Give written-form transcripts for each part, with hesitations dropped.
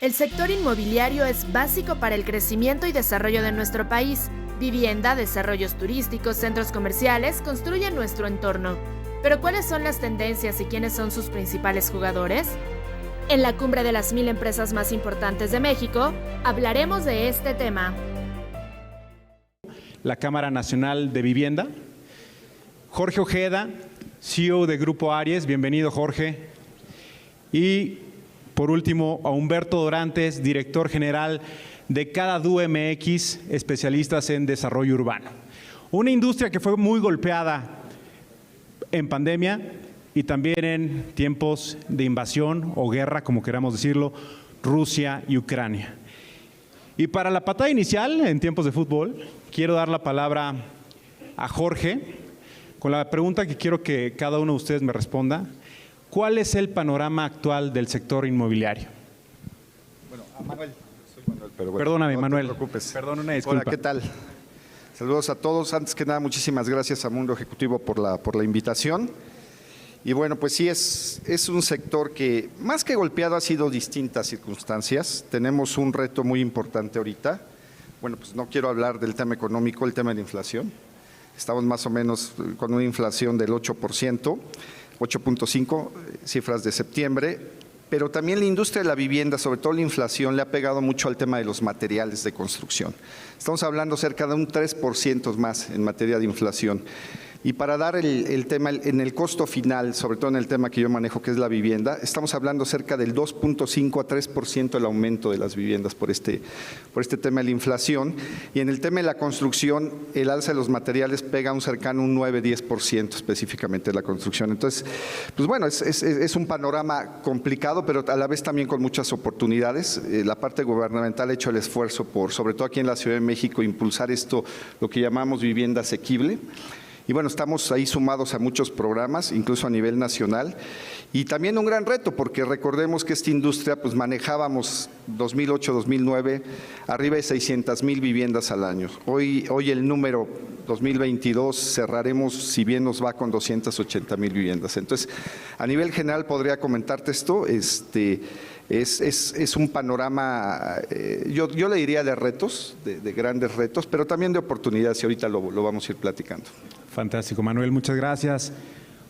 El sector inmobiliario es básico para el crecimiento y desarrollo de nuestro país. Vivienda, desarrollos turísticos, centros comerciales construyen nuestro entorno. Pero ¿cuáles son las tendencias y quiénes son sus principales jugadores? En la cumbre de las 1000 empresas más importantes de México, hablaremos de este tema. La Cámara Nacional de Vivienda. Jorge Ojeda, CEO de Grupo Aries. Bienvenido, Jorge. Y por último, a Humberto Dorantes, director general de CADADU MX, especialistas en desarrollo urbano. Una industria que fue muy golpeada en pandemia y también en tiempos de invasión o guerra, como queramos decirlo, Rusia y Ucrania. Y para la patada inicial, en tiempos de fútbol, quiero dar la palabra a Jorge con la pregunta que quiero que cada uno de ustedes me responda. ¿Cuál es el panorama actual del sector inmobiliario? Bueno, a Manuel. Soy Manuel, pero bueno, Perdóname, no Manuel. te preocupes. Perdón, una disculpa. Hola, ¿qué tal? Saludos a todos. Antes que nada, muchísimas gracias a Mundo Ejecutivo por la invitación. Y bueno, pues sí, es un sector que más que golpeado ha sido distintas circunstancias. Tenemos un reto muy importante ahorita. Bueno, pues no quiero hablar del tema económico, el tema de la inflación. Estamos más o menos con una inflación del 8%, 8.5, cifras de septiembre. Pero también la industria de la vivienda, sobre todo la inflación, le ha pegado mucho al tema de los materiales de construcción. Estamos hablando cerca de un 3% más en materia de inflación. Y para dar el tema, en el costo final, sobre todo en el tema que yo manejo, que es la vivienda, estamos hablando cerca del 2.5 a 3% el aumento de las viviendas por este tema de la inflación. Y en el tema de la construcción, el alza de los materiales pega un cercano un 9-10% específicamente de la construcción. Entonces, pues bueno, es un panorama complicado, pero a la vez también con muchas oportunidades. La parte gubernamental ha hecho el esfuerzo por, sobre todo aquí en la Ciudad de México, impulsar esto, lo que llamamos vivienda asequible. Y bueno, estamos ahí sumados a muchos programas, incluso a nivel nacional. Y también un gran reto, porque recordemos que esta industria, pues manejábamos 2008-2009 arriba de 600,000 viviendas al año. Hoy el número 2022 cerraremos, si bien nos va, con 280,000 viviendas. Entonces, a nivel general podría comentarte esto, es un panorama, yo le diría de retos, de grandes retos, pero también de oportunidades, y ahorita lo vamos a ir platicando. Fantástico, Manuel, muchas gracias.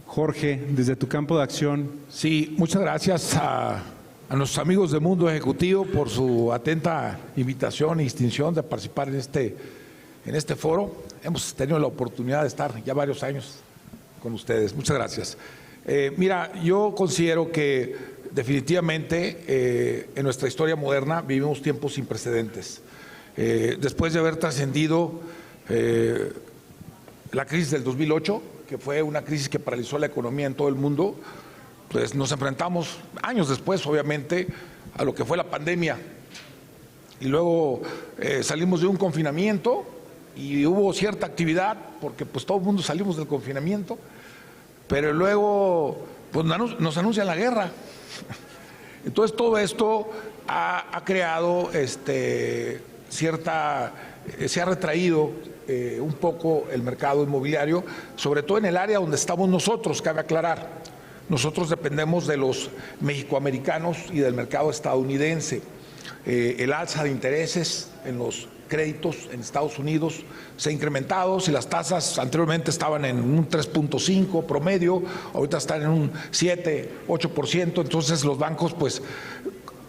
Jorge, desde tu campo de acción. Sí, muchas gracias a nuestros amigos de Mundo Ejecutivo por su atenta invitación e distinción de participar en este foro. Hemos tenido la oportunidad de estar ya varios años con ustedes. Muchas gracias. Mira, yo considero que definitivamente en nuestra historia moderna vivimos tiempos sin precedentes. Después de haber trascendido la crisis del 2008, que fue una crisis que paralizó la economía en todo el mundo, pues nos enfrentamos años después, obviamente, a lo que fue la pandemia. Y luego salimos de un confinamiento y hubo cierta actividad, porque pues todo el mundo salimos del confinamiento, pero luego pues nos anuncian la guerra. Entonces todo esto ha creado se ha retraído un poco el mercado inmobiliario, sobre todo en el área donde estamos nosotros, cabe aclarar. Nosotros dependemos de los mexicoamericanos y del mercado estadounidense. El alza de intereses en los créditos en Estados Unidos se ha incrementado. Si las tasas anteriormente estaban en un 3.5 promedio, ahorita están en un 7-8%, entonces los bancos pues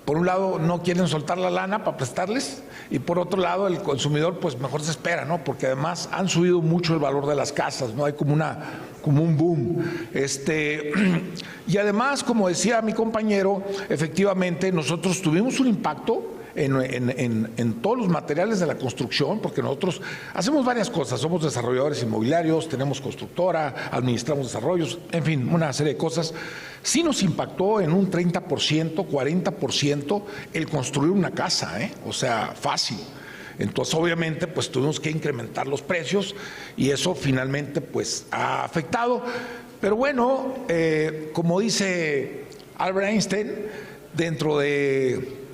por un lado no quieren soltar la lana para prestarles y por otro lado el consumidor pues mejor se espera, ¿no? Porque además han subido mucho el valor de las casas, ¿no? Hay como un boom. Y además, como decía mi compañero, efectivamente nosotros tuvimos un impacto en todos los materiales de la construcción, porque nosotros hacemos varias cosas, somos desarrolladores inmobiliarios, tenemos constructora, administramos desarrollos, en fin, una serie de cosas. Sí nos impactó en un 30%, 40% el construir una casa, o sea, fácil. Entonces, obviamente, pues tuvimos que incrementar los precios y eso finalmente pues ha afectado. Pero bueno, como dice Albert Einstein, dentro de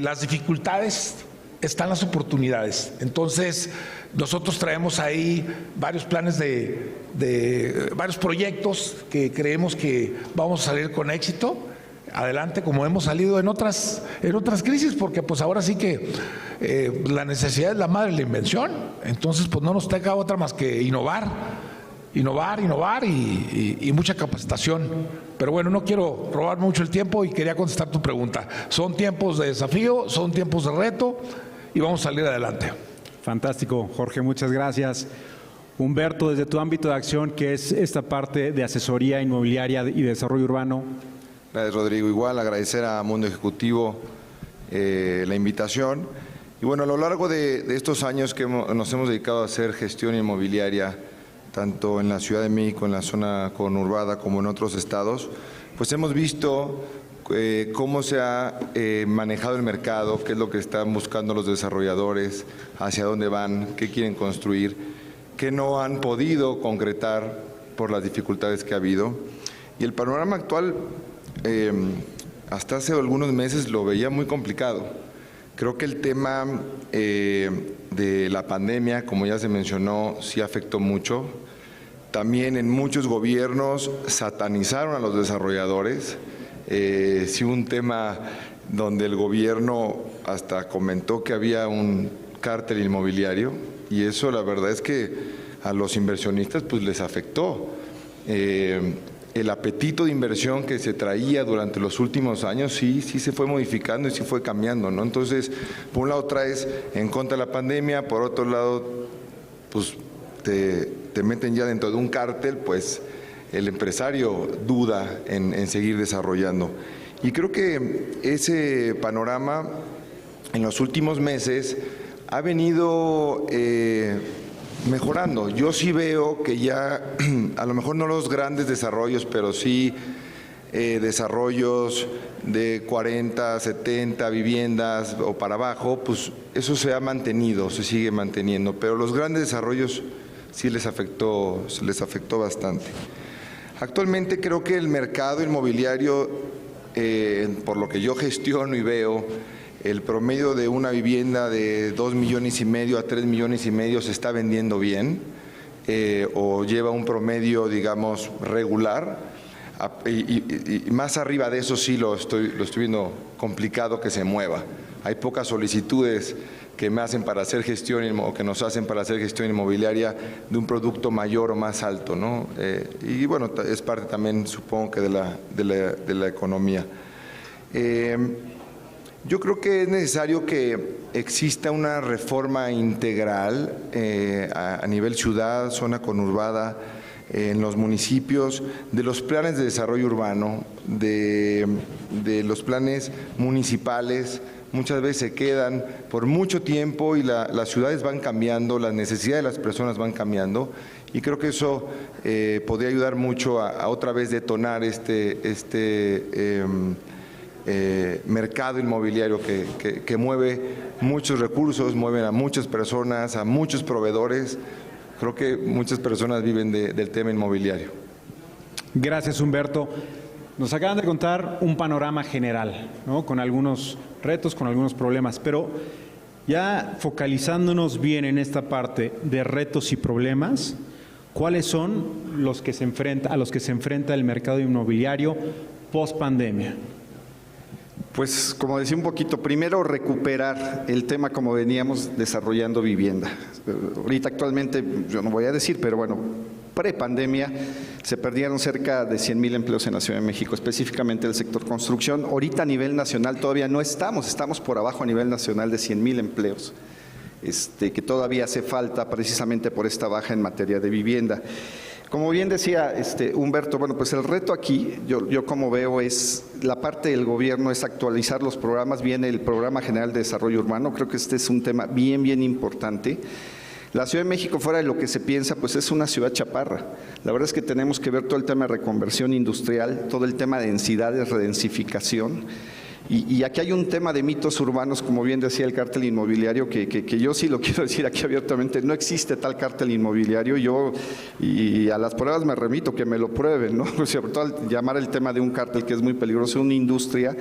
las dificultades están las oportunidades. Entonces, nosotros traemos ahí varios planes varios proyectos que creemos que vamos a salir con éxito. adelante como hemos salido en otras crisis, porque pues ahora sí que la necesidad es la madre de la invención. Entonces pues no nos toca otra más que innovar y mucha capacitación. Pero bueno, no quiero robar mucho el tiempo y quería contestar tu pregunta. Son tiempos de desafío, son tiempos de reto y vamos a salir adelante. Fantástico, Jorge, muchas gracias. Humberto, desde tu ámbito de acción, que es esta parte de asesoría inmobiliaria y desarrollo urbano. Gracias, Rodrigo. Igual agradecer a Mundo Ejecutivo la invitación. Y bueno, a lo largo de estos años que nos hemos dedicado a hacer gestión inmobiliaria, tanto en la Ciudad de México, en la zona conurbada, como en otros estados, pues hemos visto cómo se ha manejado el mercado, qué es lo que están buscando los desarrolladores, hacia dónde van, qué quieren construir, qué no han podido concretar por las dificultades que ha habido. Y el panorama actual, hasta hace algunos meses lo veía muy complicado. Creo que el tema de la pandemia, como ya se mencionó, sí afectó mucho. También en muchos gobiernos satanizaron a los desarrolladores. Sí, un tema donde el gobierno hasta comentó que había un cártel inmobiliario, y eso la verdad es que a los inversionistas pues les afectó. El apetito de inversión que se traía durante los últimos años sí se fue modificando y sí fue cambiando, ¿no? Entonces, por un lado traes en contra de la pandemia, por otro lado, pues te meten ya dentro de un cártel, pues el empresario duda en seguir desarrollando. Y creo que ese panorama en los últimos meses ha venido mejorando. Yo sí veo que ya, a lo mejor no los grandes desarrollos, pero sí desarrollos de 40, 70 viviendas o para abajo, pues eso se ha mantenido, se sigue manteniendo, pero los grandes desarrollos sí les afectó bastante. Actualmente creo que el mercado inmobiliario, por lo que yo gestiono y veo, el promedio de una vivienda de 2,5 millones a 3,5 millones se está vendiendo bien, o lleva un promedio, digamos, regular, y más arriba de eso sí lo estoy viendo complicado que se mueva. Hay pocas solicitudes que me hacen para hacer gestión o que nos hacen para hacer gestión inmobiliaria de un producto mayor o más alto, ¿no? Y bueno, es parte también, supongo que de la economía. Yo creo que es necesario que exista una reforma integral a nivel ciudad, zona conurbada, en los municipios, de los planes de desarrollo urbano, de los planes municipales. Muchas veces se quedan por mucho tiempo y las ciudades van cambiando, las necesidades de las personas van cambiando, y creo que eso podría ayudar mucho a otra vez detonar este mercado inmobiliario que mueve muchos recursos, mueve a muchas personas, a muchos proveedores. Creo que muchas personas viven del tema inmobiliario. Gracias, Humberto. Nos acaban de contar un panorama general, ¿no? Con algunos retos, con algunos problemas, pero ya focalizándonos bien en esta parte de retos y problemas, ¿cuáles son a los que se enfrenta el mercado inmobiliario post pandemia? Pues, como decía un poquito, primero recuperar el tema como veníamos desarrollando vivienda. Ahorita actualmente, yo no voy a decir, pero bueno, pre-pandemia se perdieron cerca de 100,000 empleos en la Ciudad de México, específicamente el sector construcción. Ahorita a nivel nacional todavía no estamos por abajo a nivel nacional de 100,000 empleos, que todavía hace falta precisamente por esta baja en materia de vivienda. Como bien decía Humberto, bueno, pues el reto aquí, yo como veo, es la parte del gobierno es actualizar los programas. Viene el Programa General de Desarrollo Urbano, creo que este es un tema bien importante. La Ciudad de México, fuera de lo que se piensa, pues es una ciudad chaparra. La verdad es que tenemos que ver todo el tema de reconversión industrial, todo el tema de densidades, redensificación. Y aquí hay un tema de mitos urbanos, como bien decía el cártel inmobiliario, que yo sí lo quiero decir aquí abiertamente, no existe tal cártel inmobiliario. Y a las pruebas me remito, que me lo prueben, ¿no? Sobre todo al llamar el tema de un cártel, que es muy peligroso, una industria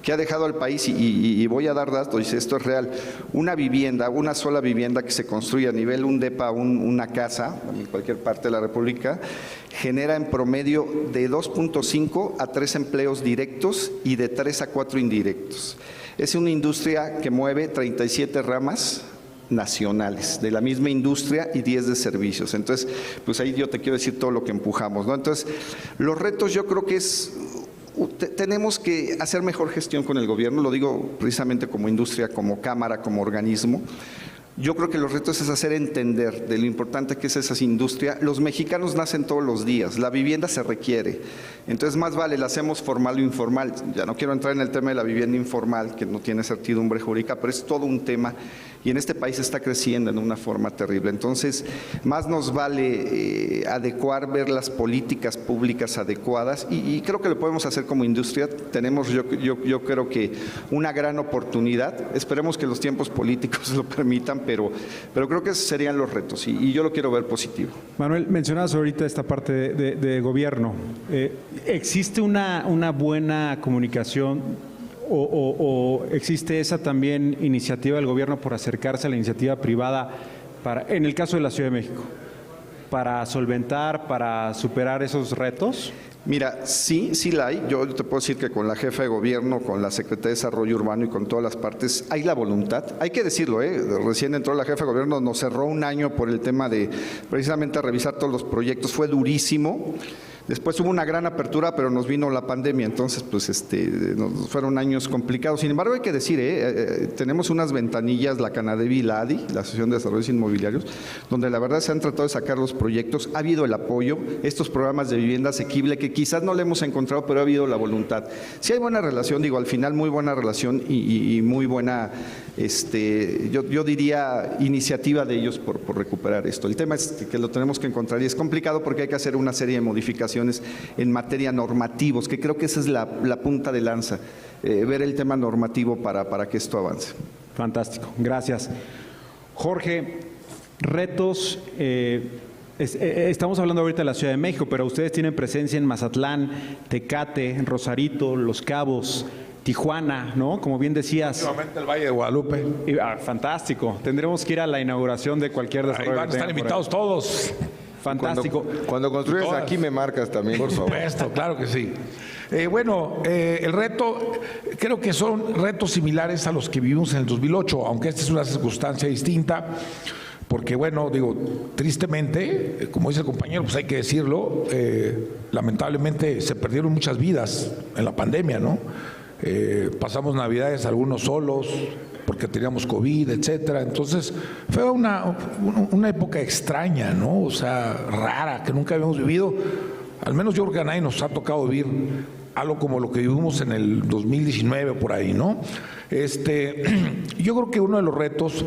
que ha dejado al país, y voy a dar datos, esto es real, una vivienda, una sola vivienda que se construye a nivel un depa, una casa, en cualquier parte de la República, genera en promedio de 2.5 a 3 empleos directos y de 3 a 4 indirectos. Es una industria que mueve 37 ramas nacionales de la misma industria y 10 de servicios. Entonces, pues ahí yo te quiero decir todo lo que empujamos, ¿no? Entonces, los retos yo creo que tenemos que hacer mejor gestión con el gobierno, lo digo precisamente como industria, como cámara, como organismo. Yo creo que los retos es hacer entender de lo importante que es esa industria. Los mexicanos nacen todos los días, la vivienda se requiere, entonces más vale la hacemos formal o informal. Ya no quiero entrar en el tema de la vivienda informal, que no tiene certidumbre jurídica, pero es todo un tema y en este país está creciendo en una forma terrible. Entonces, más nos vale adecuar, ver las políticas públicas adecuadas y creo que lo podemos hacer como industria. Tenemos yo creo que una gran oportunidad, esperemos que los tiempos políticos lo permitan, pero creo que esos serían los retos y yo lo quiero ver positivo. Manuel, mencionabas ahorita esta parte de gobierno. ¿Existe una buena comunicación o existe esa también iniciativa del gobierno por acercarse a la iniciativa privada en el caso de la Ciudad de México, para solventar, para superar esos retos? Mira, sí la hay. Yo te puedo decir que con la jefa de gobierno, con la Secretaría de Desarrollo Urbano y con todas las partes, hay la voluntad. Hay que decirlo, recién entró la jefa de gobierno, nos cerró un año por el tema de precisamente revisar todos los proyectos, fue durísimo. Después hubo una gran apertura, pero nos vino la pandemia, entonces pues fueron años complicados. Sin embargo, hay que decir, tenemos uunas ventanillas, la Canadevi y la ADI, la Asociación de Desarrollos Inmobiliarios, donde la verdad se han tratado de sacar los proyectos, ha habido el apoyo, estos programas de vivienda asequible que quizás no le hemos encontrado, pero ha habido la voluntad. Sí hay buena relación, digo, al final muy buena relación y muy buena, yo diría, iniciativa de ellos por recuperar esto. El tema es que lo tenemos que encontrar y es complicado porque hay que hacer una serie de modificaciones en materia normativos, que creo que esa es la punta de lanza, ver el tema normativo para que esto avance. Fantástico, gracias. Jorge, retos, estamos hablando ahorita de la Ciudad de México, pero ustedes tienen presencia en Mazatlán, Tecate, Rosarito, Los Cabos, Tijuana, ¿no? Como bien decías. Últimamente el Valle de Guadalupe. Fantástico, tendremos que ir a la inauguración de cualquier desarrollo. Ahí van a estar invitados todos. Fantástico. Cuando construyes aquí me marcas también, por supuesto, claro que sí. El reto, creo que son retos similares a los que vivimos en el 2008, aunque esta es una circunstancia distinta, porque tristemente, como dice el compañero, pues hay que decirlo, lamentablemente se perdieron muchas vidas en la pandemia, ¿no? Pasamos Navidades algunos solos, porque teníamos COVID, etcétera. Entonces, fue una época extraña, ¿no? O sea, rara, que nunca habíamos vivido. Al menos yo creo que a nadie nos ha tocado vivir algo como lo que vivimos en el 2019 o por ahí, ¿no? Yo creo que uno de los retos,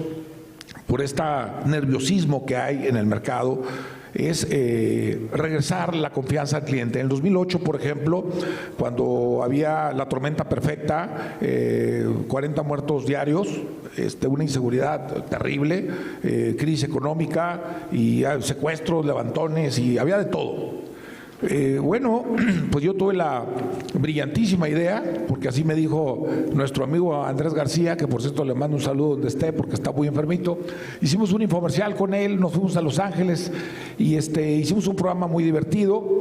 por este nerviosismo que hay en el mercado, es regresar la confianza al cliente. En el 2008, por ejemplo, cuando había la tormenta perfecta, 40 muertos diarios, una inseguridad terrible, crisis económica y secuestros, levantones y había de todo. Pues yo tuve la brillantísima idea, porque así me dijo nuestro amigo Andrés García, que por cierto le mando un saludo donde esté porque está muy enfermito. Hicimos un infomercial con él, nos fuimos a Los Ángeles y hicimos un programa muy divertido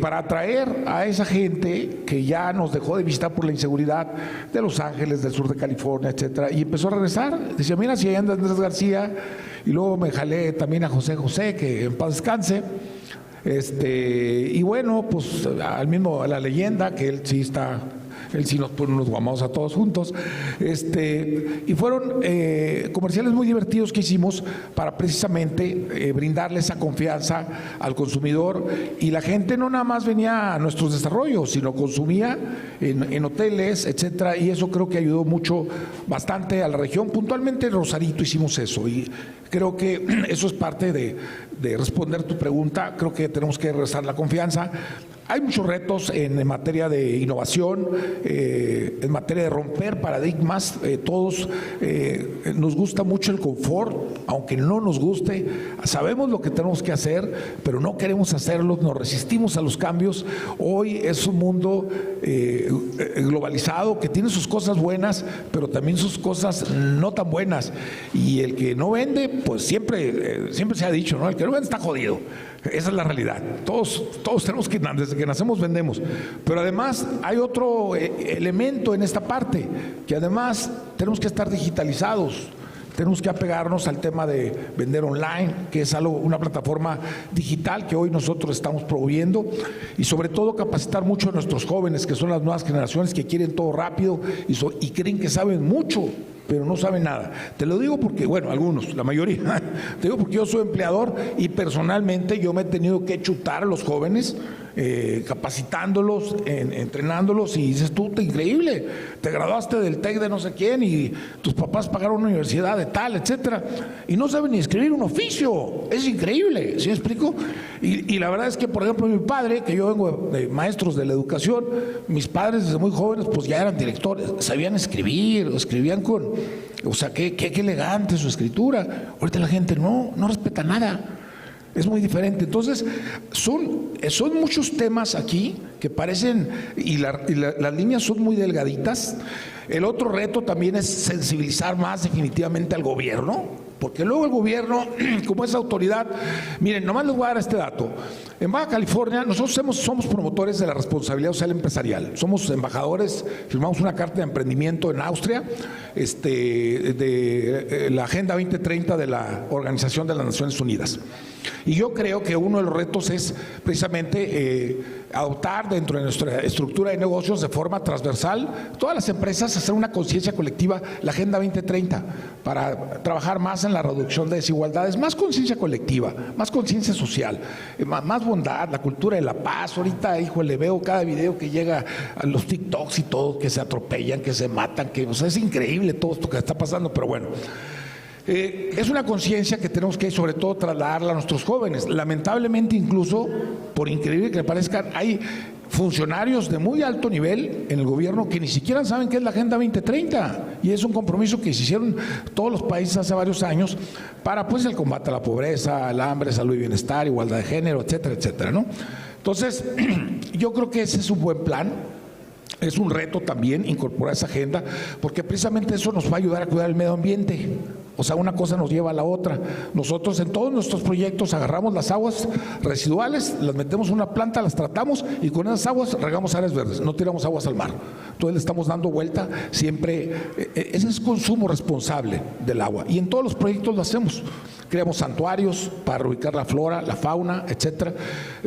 para atraer a esa gente que ya nos dejó de visitar por la inseguridad de Los Ángeles, del sur de California, etcétera, y empezó a regresar. Decía, mira, si ahí anda Andrés García, y luego me jalé también a José José, que en paz descanse. Pues a la leyenda, que él sí nos pone unos guamados a todos juntos. Y fueron comerciales muy divertidos que hicimos para precisamente brindarle esa confianza al consumidor. Y la gente no nada más venía a nuestros desarrollos, sino consumía en hoteles, etcétera. Y eso creo que ayudó bastante a la región. Puntualmente en Rosarito hicimos eso. Y creo que eso es parte de responder tu pregunta. Creo que tenemos que regresar la confianza. Hay muchos retos en materia de innovación, en materia de romper paradigmas. Todos nos gusta mucho el confort, aunque no nos guste. Sabemos lo que tenemos que hacer, pero no queremos hacerlo, nos resistimos a los cambios. Hoy es un mundo globalizado que tiene sus cosas buenas, pero también sus cosas no tan buenas. Y el que no vende, pues siempre se ha dicho, ¿no? El que no vende está jodido. Esa es la realidad. Todos tenemos que, desde que nacemos vendemos. Pero además hay otro elemento en esta parte, que además tenemos que estar digitalizados. Tenemos que apegarnos al tema de vender online, que es una plataforma digital que hoy nosotros estamos promoviendo, y sobre todo capacitar mucho a nuestros jóvenes, que son las nuevas generaciones que quieren todo rápido y creen que saben mucho, pero no saben nada. Te lo digo porque, bueno, algunos, la mayoría, te digo porque yo soy empleador y personalmente yo me he tenido que chutar a los jóvenes, capacitándolos, entrenándolos, y dices tú, increíble, te graduaste del TEC de no sé quién y tus papás pagaron una universidad de tal, etcétera, y no saben ni escribir un oficio. Es increíble, ¿sí me explico? Y la verdad es que, por ejemplo, mi padre, que yo vengo de maestros de la educación, mis padres desde muy jóvenes pues ya eran directores, sabían escribir, escribían con, o sea, qué elegante su escritura. Ahorita la gente no respeta nada. Es muy diferente. Entonces, son muchos temas aquí que parecen, y las líneas son muy delgaditas. El otro reto también es sensibilizar más definitivamente al gobierno, porque luego el gobierno, como es autoridad, miren, nomás les voy a dar este dato. En Baja California, nosotros somos promotores de la responsabilidad social empresarial, somos embajadores, firmamos una carta de emprendimiento en Austria, de la Agenda 2030 de la Organización de las Naciones Unidas. Y yo creo que uno de los retos es precisamente adoptar dentro de nuestra estructura de negocios de forma transversal, todas las empresas hacer una conciencia colectiva, la Agenda 2030, para trabajar más en la reducción de desigualdades, más conciencia colectiva, más conciencia social, más bondad, la cultura de la paz. Ahorita, híjole, veo cada video que llega a los TikToks y todo, que se atropellan, que se matan, que, o sea, es increíble todo esto que está pasando, pero bueno. Es una conciencia que tenemos que, sobre todo, trasladarla a nuestros jóvenes. Lamentablemente, incluso, por increíble que le parezca, hay funcionarios de muy alto nivel en el gobierno que ni siquiera saben qué es la Agenda 2030, y es un compromiso que se hicieron todos los países hace varios años para, pues, el combate a la pobreza, al hambre, salud y bienestar, igualdad de género, etcétera, etcétera, ¿no? Entonces, yo creo que ese es un buen plan. Es un reto también incorporar esa agenda, porque precisamente eso nos va a ayudar a cuidar el medio ambiente. O sea, una cosa nos lleva a la otra. Nosotros en todos nuestros proyectos agarramos las aguas residuales, las metemos en una planta, las tratamos y con esas aguas regamos áreas verdes, no tiramos aguas al mar. Entonces le estamos dando vuelta siempre. Ese es consumo responsable del agua, y en todos los proyectos lo hacemos. Creamos santuarios para ubicar la flora, la fauna, etcétera,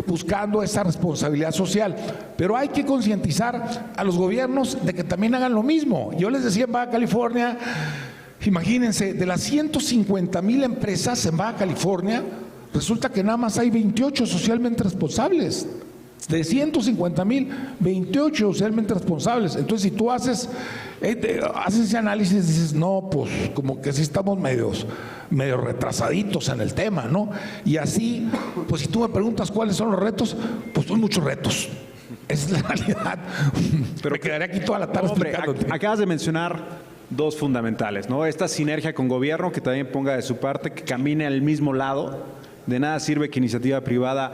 buscando esa responsabilidad social. Pero hay que concientizar a los gobiernos de que también hagan lo mismo. Yo les decía en Baja California, imagínense, de las 150,000 empresas en Baja California, resulta que nada más hay 28 socialmente responsables. De 150,000, 28 socialmente responsables. Entonces, si tú haces ese análisis, dices, no, pues como que sí estamos medio retrasaditos en el tema, ¿no? Y así, pues si tú me preguntas cuáles son los retos, pues son muchos retos. Esa es la realidad. Pero me quedaré aquí toda la tarde explicándote. Acabas de mencionar dos fundamentales, ¿no? Esta sinergia con gobierno, que también ponga de su parte, que camine al mismo lado. De nada sirve que iniciativa privada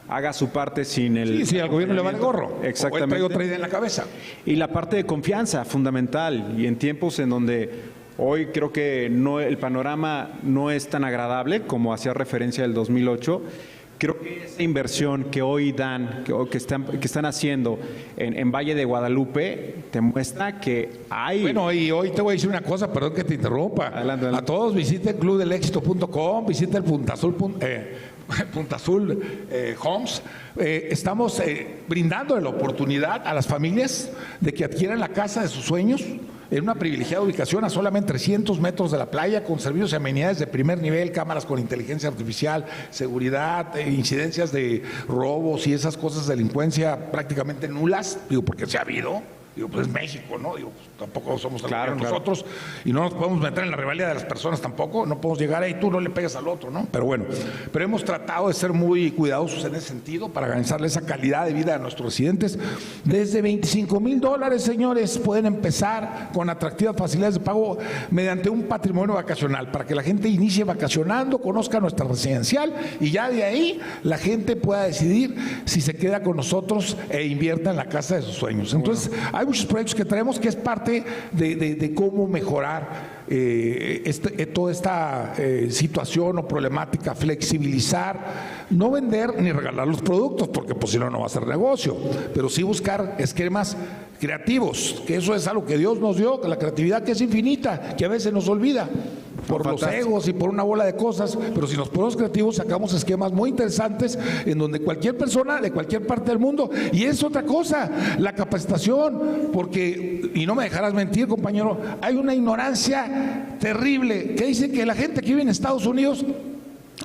haga su parte sin el... Sí, al gobierno le vale gorro. Exactamente. O él trae otra idea en la cabeza. Y la parte de confianza, fundamental. Y en tiempos en donde hoy creo que el panorama no es tan agradable como hacía referencia del 2008, creo que esa inversión que hoy dan, que están haciendo en Valle de Guadalupe, te muestra que hay... Bueno, y hoy te voy a decir una cosa, perdón que te interrumpa. Adelante. A todos visiten clubdelexito.com, visiten el Punta Azul Homes. Estamos brindando la oportunidad a las familias de que adquieran la casa de sus sueños en una privilegiada ubicación a solamente 300 metros de la playa, con servicios y amenidades de primer nivel, cámaras con inteligencia artificial, seguridad, incidencias de robos y esas cosas de delincuencia prácticamente nulas, digo porque se ha habido, Digo, pues es México, ¿no? Digo, pues, tampoco somos Claro, nosotros y no nos podemos meter en la rivalidad de las personas tampoco. No podemos llegar ahí, tú no le pegas al otro, ¿no? Pero bueno, pero hemos tratado de ser muy cuidadosos en ese sentido para garantizarle esa calidad de vida a nuestros residentes. Desde $25,000, señores, pueden empezar con atractivas facilidades de pago mediante un patrimonio vacacional para que la gente inicie vacacionando, conozca nuestra residencial y ya de ahí la gente pueda decidir si se queda con nosotros e invierta en la casa de sus sueños. Entonces, hay muchos proyectos que traemos que es parte de cómo mejorar toda esta situación o problemática, flexibilizar, no vender ni regalar los productos, porque pues si no, no va a ser negocio, pero sí buscar esquemas creativos, que eso es algo que Dios nos dio, que la creatividad que es infinita, que a veces nos olvida por los egos y por una bola de cosas, pero si nos ponemos creativos sacamos esquemas muy interesantes en donde cualquier persona de cualquier parte del mundo, y es otra cosa, la capacitación, porque, y no me dejarás mentir, compañero, hay una ignorancia terrible que dice que la gente que vive en Estados Unidos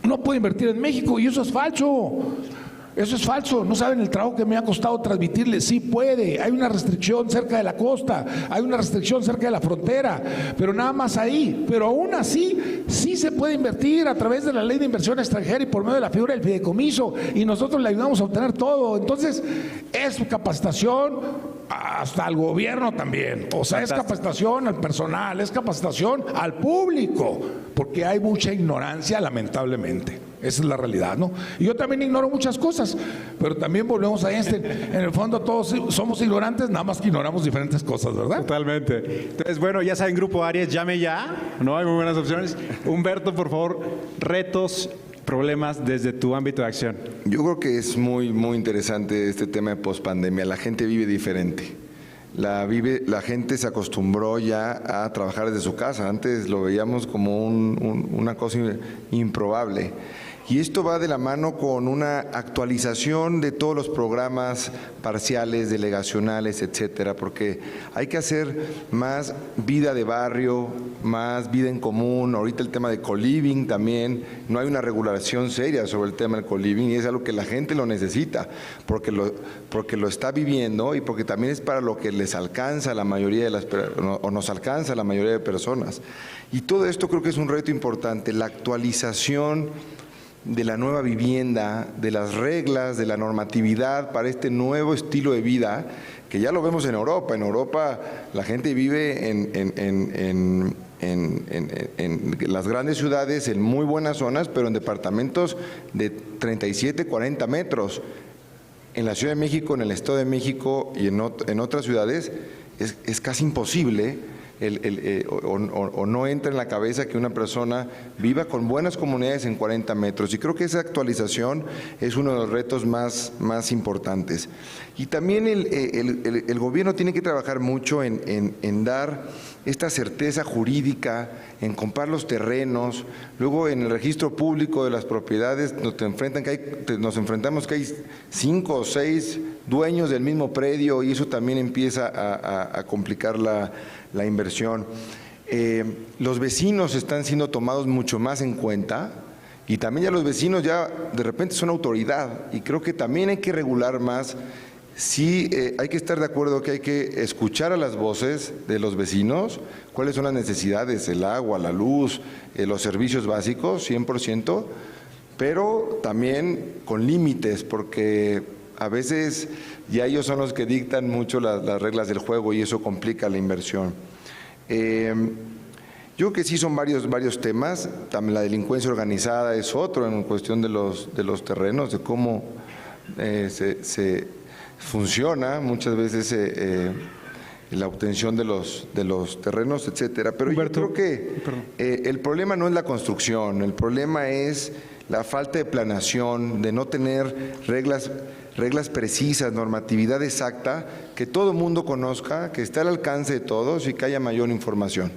no puede invertir en México, y eso es falso. Eso es falso, no saben el trabajo que me ha costado transmitirles. Sí puede, hay una restricción cerca de la costa, hay una restricción cerca de la frontera, pero nada más ahí. Pero aún así, sí se puede invertir a través de la ley de inversión extranjera y por medio de la figura del fideicomiso, y nosotros le ayudamos a obtener todo. Entonces, es capacitación hasta al gobierno también, o sea, es capacitación al personal, es capacitación al público, porque hay mucha ignorancia, lamentablemente. Esa es la realidad, ¿no? Y yo también ignoro muchas cosas, pero también volvemos a en el fondo todos somos ignorantes, nada más que ignoramos diferentes cosas, ¿verdad? Totalmente. Entonces, bueno, ya saben, Grupo Aries, llame ya, ¿no? Hay muy buenas opciones. Humberto, por favor, retos, problemas desde tu ámbito de acción. Yo creo que es muy interesante este tema de pospandemia. La gente vive diferente. La gente se acostumbró ya a trabajar desde su casa. Antes lo veíamos como una cosa improbable. Y esto va de la mano con una actualización de todos los programas parciales, delegacionales, etcétera, porque hay que hacer más vida de barrio, más vida en común. Ahorita el tema de co-living también, no hay una regulación seria sobre el tema del co-living, y es algo que la gente lo necesita, porque lo está viviendo y porque también es para lo que les alcanza a la mayoría o nos alcanza a la mayoría de personas. Y todo esto creo que es un reto importante, la actualización de la nueva vivienda, de las reglas, de la normatividad para este nuevo estilo de vida, que ya lo vemos en Europa. En Europa la gente vive en las grandes ciudades, en muy buenas zonas, pero en departamentos de 37, 40 metros. En la Ciudad de México, en el Estado de México y en otras ciudades es casi imposible. O no entra en la cabeza que una persona viva con buenas comunidades en 40 metros. Y creo que esa actualización es uno de los retos más importantes. Y también el gobierno tiene que trabajar mucho en dar esta certeza jurídica, en comprar los terrenos. Luego en el registro público de las propiedades nos enfrentamos que hay 5 o 6 dueños del mismo predio, y eso también empieza a complicar la inversión. Los vecinos están siendo tomados mucho más en cuenta, y también ya los vecinos ya de repente son autoridad, y creo que también hay que regular más. Sí, hay que estar de acuerdo que hay que escuchar a las voces de los vecinos, cuáles son las necesidades, el agua, la luz, los servicios básicos, 100%, pero también con límites, porque a veces ya ellos son los que dictan mucho las reglas del juego, y eso complica la inversión. Yo creo que sí son varios temas. También la delincuencia organizada es otro, en cuestión de los terrenos, de cómo se funciona muchas veces la obtención de los terrenos, etcétera. Pero Humberto, yo creo que el problema no es la construcción, el problema es la falta de planeación, de no tener reglas precisas, normatividad exacta, que todo el mundo conozca, que esté al alcance de todos y que haya mayor información.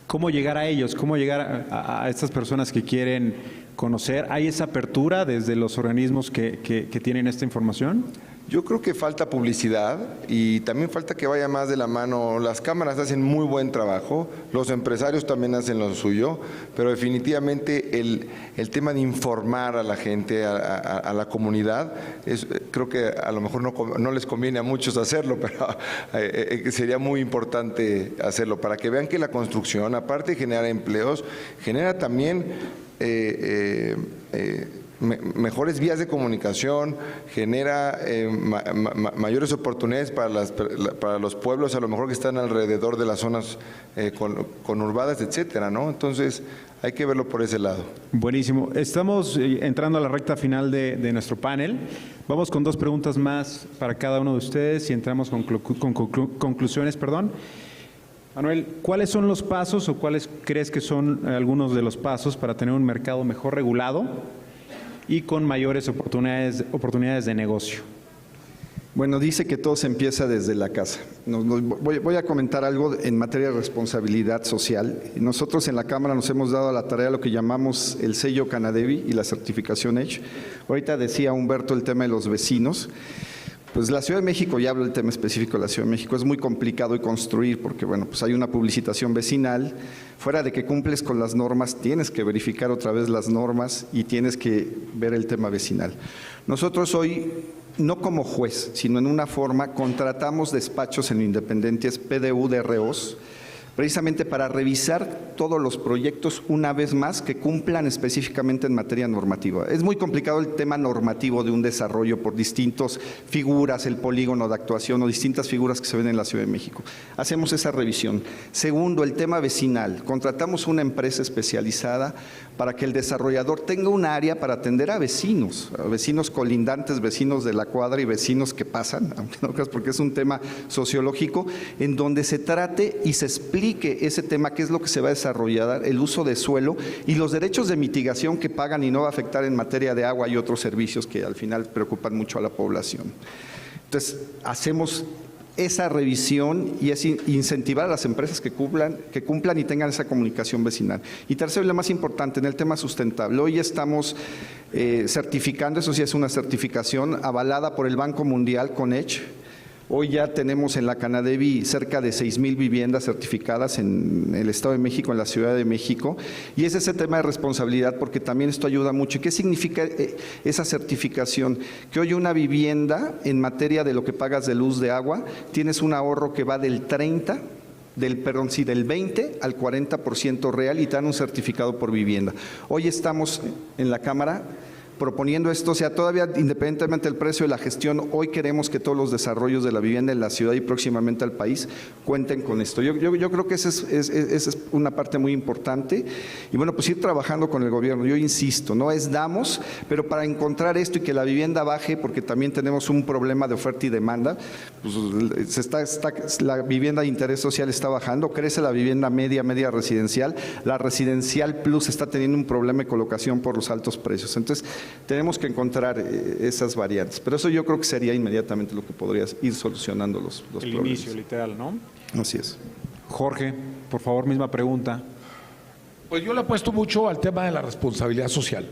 ¿Cómo llegar a ellos? ¿Cómo llegar a estas personas que quieren conocer? ¿Hay esa apertura desde los organismos que tienen esta información? Yo creo que falta publicidad y también falta que vaya más de la mano. Las cámaras hacen muy buen trabajo, los empresarios también hacen lo suyo, pero definitivamente el tema de informar a la gente, a la comunidad, creo que a lo mejor no les conviene a muchos hacerlo, pero sería muy importante hacerlo para que vean que la construcción, aparte de generar empleos, genera también mejores vías de comunicación, genera mayores oportunidades para los pueblos, a lo mejor que están alrededor de las zonas conurbadas, etcétera, ¿no? Entonces, hay que verlo por ese lado. Buenísimo. Estamos entrando a la recta final de nuestro panel. Vamos con 2 preguntas más para cada uno de ustedes y entramos con conclusiones, perdón. Manuel, ¿cuáles son los pasos o cuáles crees que son algunos de los pasos para tener un mercado mejor regulado y con mayores oportunidades de negocio? Bueno, dice que todo se empieza desde la casa. Voy a comentar algo en materia de responsabilidad social. Nosotros en la Cámara nos hemos dado a la tarea lo que llamamos el sello Canadevi y la certificación EDGE. Ahorita decía Humberto el tema de los vecinos. Pues la Ciudad de México, ya hablo del tema específico de la Ciudad de México, es muy complicado de construir porque, bueno, pues hay una publicitación vecinal, fuera de que cumples con las normas, tienes que verificar otra vez las normas y tienes que ver el tema vecinal. Nosotros hoy, no como juez, sino en una forma, contratamos despachos en independientes PDU de ROs, precisamente para revisar todos los proyectos una vez más que cumplan específicamente en materia normativa. Es muy complicado el tema normativo de un desarrollo por distintas figuras, el polígono de actuación o distintas figuras que se ven en la Ciudad de México. Hacemos esa revisión. Segundo, el tema vecinal. Contratamos una empresa especializada para que el desarrollador tenga un área para atender a vecinos colindantes, vecinos de la cuadra y vecinos que pasan, porque es un tema sociológico, en donde se trate y se explique ese tema, qué es lo que se va a desarrollar, el uso de suelo y los derechos de mitigación que pagan y no va a afectar en materia de agua y otros servicios que al final preocupan mucho a la población. Entonces, hacemos esa revisión y es incentivar a las empresas que cumplan y tengan esa comunicación vecinal. Y tercero, y lo más importante, en el tema sustentable. Hoy estamos certificando, eso sí es una certificación avalada por el Banco Mundial con EDGE. Hoy ya tenemos en la Canadevi cerca de 6,000 viviendas certificadas en el Estado de México, en la Ciudad de México, y es ese tema de responsabilidad porque también esto ayuda mucho. ¿Y qué significa esa certificación? Que hoy una vivienda en materia de lo que pagas de luz, de agua, tienes un ahorro que va del 20 al 40% real y te dan un certificado por vivienda. Hoy estamos en la Cámara proponiendo esto, o sea, todavía independientemente del precio de la gestión, hoy queremos que todos los desarrollos de la vivienda en la ciudad y próximamente al país cuenten con esto. Yo creo que esa es una parte muy importante y bueno, pues ir trabajando con el gobierno. Yo insisto, no es damos, pero para encontrar esto y que la vivienda baje, porque también tenemos un problema de oferta y demanda, pues la vivienda de interés social está bajando, crece la vivienda media residencial, la residencial plus está teniendo un problema de colocación por los altos precios. Entonces, tenemos que encontrar esas variantes, pero eso yo creo que sería inmediatamente lo que podría ir solucionando los problemas. El inicio, literal, ¿no? Así es. Jorge, por favor, misma pregunta. Pues yo le apuesto mucho al tema de la responsabilidad social,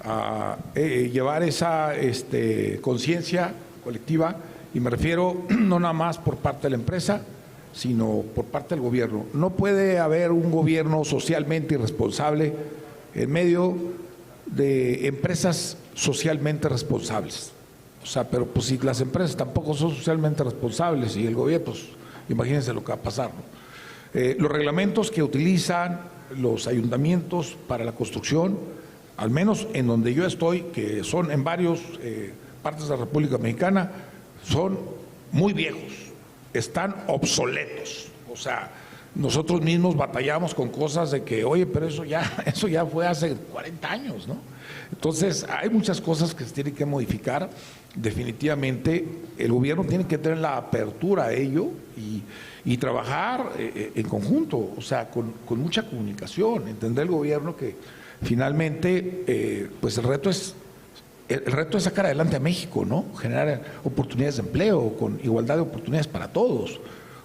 a llevar esa conciencia colectiva, y me refiero no nada más por parte de la empresa, sino por parte del gobierno. No puede haber un gobierno socialmente irresponsable en medio de empresas socialmente responsables. O sea, pero pues si las empresas tampoco son socialmente responsables y el gobierno, pues imagínense lo que va a pasar, ¿no? Los reglamentos que utilizan los ayuntamientos para la construcción, al menos en donde yo estoy, que son en varias partes de la República Mexicana, son muy viejos, están obsoletos. O sea, nosotros mismos batallamos con cosas de que, oye, pero eso ya fue hace 40 años, ¿no? Entonces, hay muchas cosas que se tienen que modificar. Definitivamente, el gobierno tiene que tener la apertura a ello y trabajar en conjunto, o sea, con mucha comunicación, entender el gobierno que finalmente, pues el reto es sacar adelante a México, ¿no? Generar oportunidades de empleo, con igualdad de oportunidades para todos.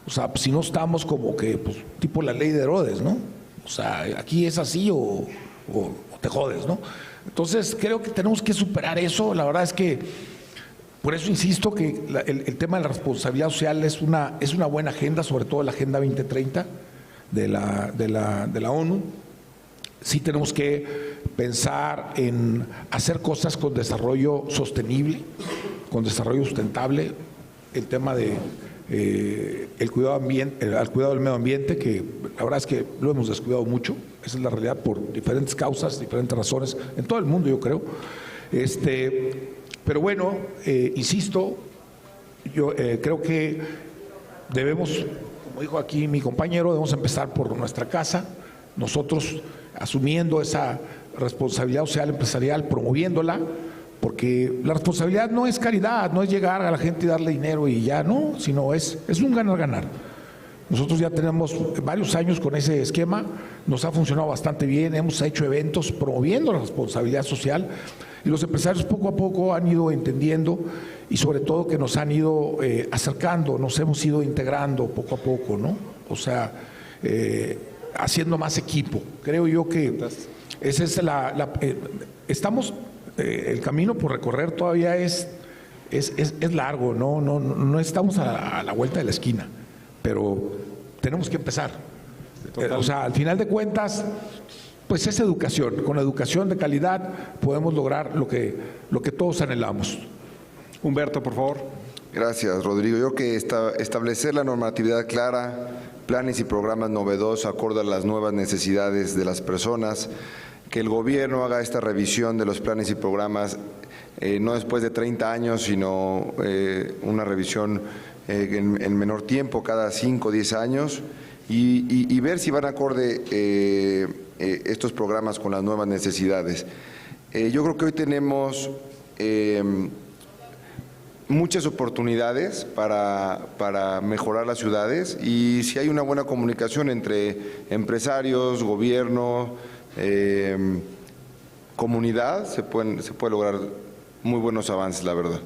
O sea, si no estamos como que, pues, tipo la ley de Herodes, ¿no? O sea, aquí es así o te jodes, ¿no? Entonces, creo que tenemos que superar eso. La verdad es que Por eso insisto que el tema de la responsabilidad social es una buena agenda, sobre todo la Agenda 2030 de la ONU. Sí tenemos que pensar en hacer cosas con desarrollo sostenible, con desarrollo sustentable, el tema de el cuidado del medio ambiente, que la verdad es que lo hemos descuidado mucho, esa es la realidad por diferentes causas, diferentes razones, en todo el mundo yo creo. Pero bueno, insisto, yo creo que debemos, como dijo aquí mi compañero, debemos empezar por nuestra casa, nosotros asumiendo esa responsabilidad social empresarial, promoviéndola, porque la responsabilidad no es caridad, no es llegar a la gente y darle dinero y ya, no, sino es un ganar-ganar. Nosotros ya tenemos varios años con ese esquema, nos ha funcionado bastante bien, hemos hecho eventos promoviendo la responsabilidad social y los empresarios poco a poco han ido entendiendo y sobre todo que nos han ido acercando, nos hemos ido integrando poco a poco, ¿no? O sea, haciendo más equipo. Creo yo que esa es estamos, el camino por recorrer todavía es largo, no estamos a la vuelta de la esquina, pero tenemos que empezar. O sea, al final de cuentas, pues es educación. Con educación de calidad podemos lograr lo que todos anhelamos. Humberto, por favor. Gracias, Rodrigo. Yo creo que establecer la normatividad clara, planes y programas novedosos acorde a las nuevas necesidades de las personas, que el gobierno haga esta revisión de los planes y programas no después de 30 años, sino una revisión en menor tiempo, cada 5 o 10 años, y ver si van acorde estos programas con las nuevas necesidades. Yo creo que hoy tenemos muchas oportunidades para mejorar las ciudades y si hay una buena comunicación entre empresarios, gobierno, comunidad, se puede lograr muy buenos avances, la verdad.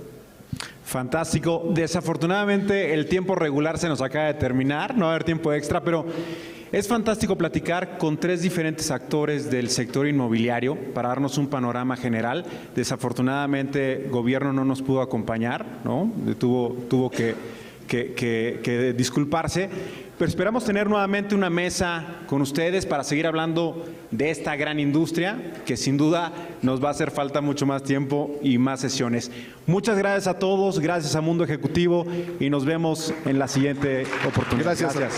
Fantástico. Desafortunadamente el tiempo regular se nos acaba de terminar, no va a haber tiempo extra, pero es fantástico platicar con 3 diferentes actores del sector inmobiliario para darnos un panorama general. Desafortunadamente el gobierno no nos pudo acompañar, ¿no? Tuvo que disculparse, pero esperamos tener nuevamente una mesa con ustedes para seguir hablando de esta gran industria que sin duda nos va a hacer falta mucho más tiempo y más sesiones. Muchas gracias a todos, gracias a Mundo Ejecutivo y nos vemos en la siguiente oportunidad. Gracias.